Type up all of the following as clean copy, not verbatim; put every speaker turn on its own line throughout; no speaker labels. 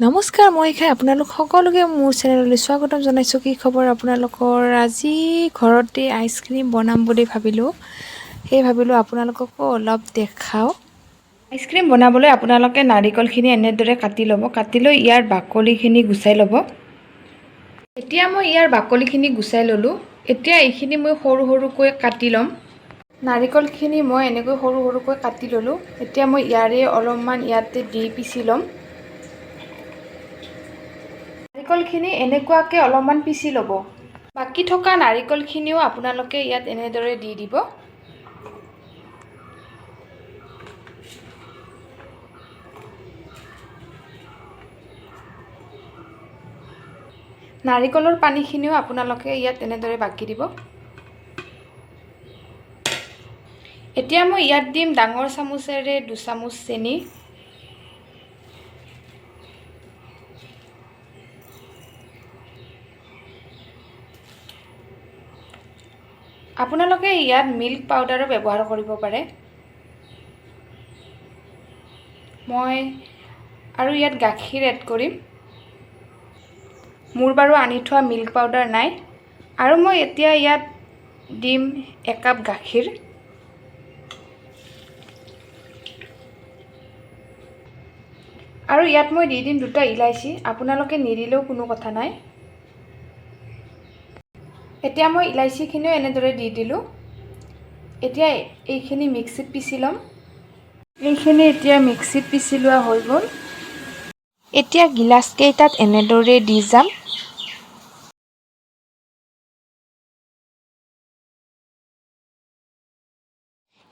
নমস্কাৰ মই খাই আপোনালোক সকলোকে মোৰ চেনেললৈ স্বাগতম জনাইছোঁ। কি খবৰ আপোনালোকৰ? আজি ঘৰতে আইচক্ৰীম বনাম বুলি ভাবিলোঁ। আপোনালোককো অলপ দেখাওঁ। আইচক্ৰীম বনাবলৈ আপোনালোকে নাৰিকলখিনি এনেদৰে কাটি ল'ব। কাটি লৈ ইয়াৰ বাকলিখিনি গুচাই ল'ব। এতিয়া মই ইয়াৰ বাকলিখিনি গুচাই ল'লোঁ। এতিয়া এইখিনি মই সৰু সৰুকৈ কাটি ল'ম। নাৰিকলখিনি মই এনেকৈ সৰু সৰুকৈ কাটি ল'লোঁ। এতিয়া মই ইয়াৰে অলপমান ইয়াতে দি পিচি ল'ম। নাৰিকলখিনি এনেকুৱাকৈ অলপমান পিচি ল'ব। বাকী থকা নাৰিকলখিনিও আপোনালোকে ইয়াত এনেদৰে দি দিব। নাৰিকলৰ পানীখিনিও আপোনালোকে ইয়াত এনেদৰে বাকি দিব। এতিয়া মই ইয়াত দিম ডাঙৰ চামুচেৰে 2 চামুচ চেনি। আপোনালোকে ইয়াত মিল্ক পাউডাৰো ব্যৱহাৰ কৰিব পাৰে। মই আৰু ইয়াত গাখীৰ এড কৰিম। মোৰ বাৰু আনি থোৱা মিল্ক পাউডাৰ নাই। আৰু মই এতিয়া ইয়াত দিম 1 কাপ গাখীৰ। আৰু ইয়াত মই দি দিম 2টা ইলাইচি। আপোনালোকে নিদিলেও কোনো কথা নাই। এতিয়া মই ইলাইচিখিনিও এনেদৰে দি দিলোঁ। এতিয়া এইখিনি মিক্সিত পিচি ল'ম। এইখিনি এতিয়া মিক্সিত পিচি লোৱা হৈ গ'ল। এতিয়া গিলাচকেইটাত এনেদৰে দি যাম।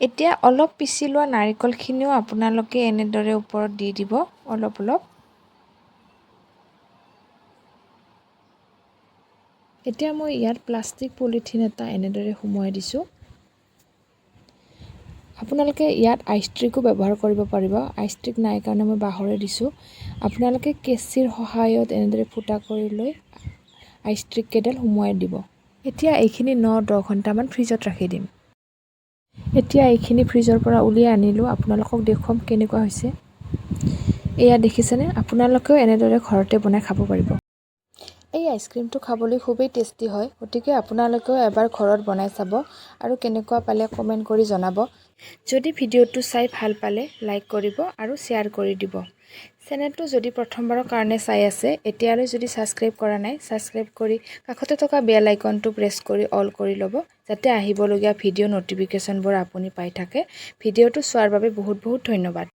এতিয়া অলপ পিচি লোৱা নাৰিকলখিনিও আপোনালোকে এনেদৰে ওপৰত দি দিব অলপ অলপ। এতিয়া মই ইয়াত প্লাষ্টিক পলিথিন এটা এনেদৰে সুমুৱাই দিছোঁ। আপোনালোকে ইয়াত আইচট্ৰিকো ব্যৱহাৰ কৰিব পাৰিব। আইচট্ৰিক নাই কাৰণে মই বাঁহৰে দিছোঁ। আপোনালোকে কেঁচিৰ সহায়ত এনেদৰে ফুটা কৰি লৈ আইচট্ৰিক কেইডাল সুমুৱাই দিব। এতিয়া এইখিনি 9-10 ঘণ্টামান ফ্ৰিজত ৰাখি দিম। এতিয়া এইখিনি ফ্ৰিজৰ পৰা উলিয়াই আনিলোঁ। আপোনালোকক দেখুৱাম কেনেকুৱা হৈছে। এয়া দেখিছেনে? আপোনালোকেও এনেদৰে ঘৰতে বনাই খাব পাৰিব। এই আইচক্ৰীমটো খাবলৈ খুবেই টেষ্টি হয়। গতিকে আপোনালোকেও এবাৰ ঘৰত বনাই চাব আৰু কেনেকুৱা পালে কমেণ্ট কৰি জনাব। যদি ভিডিঅ'টো চাই ভাল পালে লাইক কৰিব আৰু শ্বেয়াৰ কৰি দিব। চেনেলটো যদি প্ৰথমবাৰৰ কাৰণে চাই আছে, এতিয়ালৈ যদি ছাবস্ক্ৰাইব কৰা নাই, ছাবস্ক্ৰাইব কৰি কাষতে থকা বেল আইকনটো প্ৰেছ কৰি অল কৰি ল'ব, যাতে আহিবলগীয়া ভিডিঅ' ন'টিফিকেশ্যনবোৰ আপুনি পাই থাকে। ভিডিঅ'টো চোৱাৰ বাবে বহুত বহুত ধন্যবাদ।